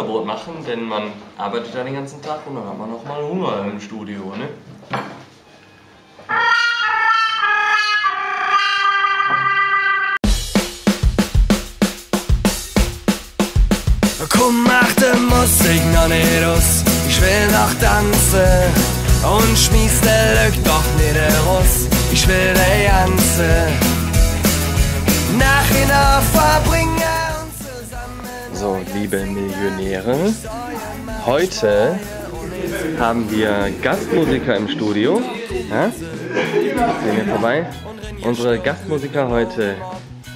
Butterbrot machen, denn man arbeitet ja den ganzen Tag und dann hat man noch mal Hunger im Studio, ne? Komm, mach die Musik noch nicht aus, ich will noch tanzen und schmiss den Lück doch nicht raus, ich will die ganze Nachhinein verbringen und zusammen. So, liebe Millionäre, heute haben wir Gastmusiker im Studio. Ja? Sehen wir vorbei. Unsere Gastmusiker heute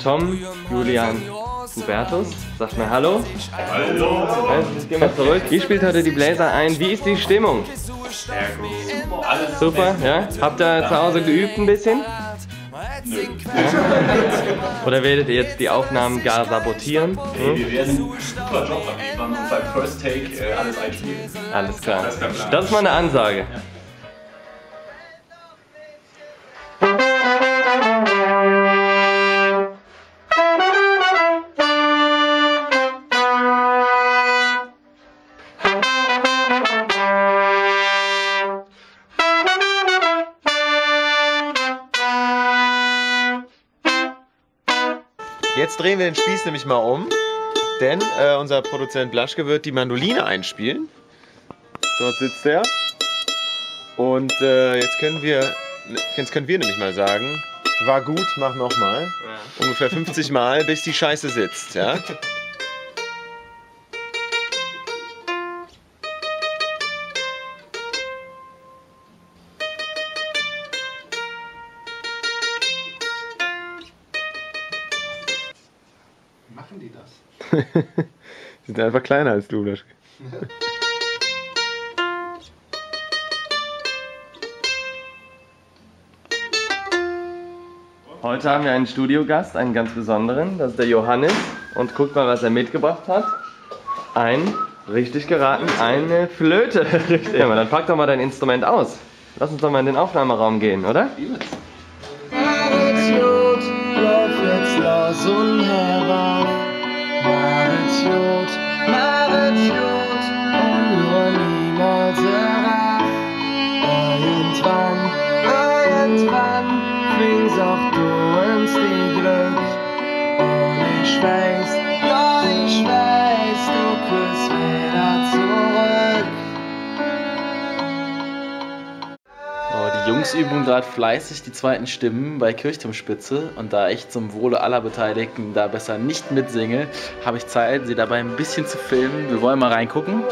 Tom, Julian, Hubertus. Sagt mal Hallo. Hallo. Jetzt gehen wir zurück. Wie spielt heute die Bläser ein? Wie ist die Stimmung? Sehr gut. Alles Super, ja? Habt ihr zu Hause geübt ein bisschen? Nö. Ja? Oder werdet ihr jetzt die Aufnahmen gar sabotieren? Hey, wir werden einen super Job abliefern und beim First Take alles einspielen. Alles klar. Das ist der Plan. Das ist mal eine Ansage. Ja. Jetzt drehen wir den Spieß nämlich mal um, denn unser Produzent Blaschke wird die Mandoline einspielen. Dort sitzt er. Und jetzt können wir nämlich mal sagen, war gut, mach nochmal. Ja. Ungefähr 50 Mal, bis die Scheiße sitzt. Ja? Machen die das? Die sind einfach kleiner als du, Blaschke. Heute haben wir einen Studiogast, einen ganz besonderen. Das ist der Johannes. Und guckt mal, was er mitgebracht hat. Richtig geraten, eine Flöte. Richtig. Ja, dann pack doch mal dein Instrument aus. Lass uns doch mal in den Aufnahmeraum gehen, oder? Irgendwann fliegst auch du ins Glück. Und ich weiß, ja ich weiß, du kriegst wieder zurück. Oh, die Jungs üben gerade fleißig die zweiten Stimmen bei Kirchturmspitze und da ich zum Wohle aller Beteiligten da besser nicht mitsinge, habe ich Zeit, sie dabei ein bisschen zu filmen. Wir wollen mal reingucken.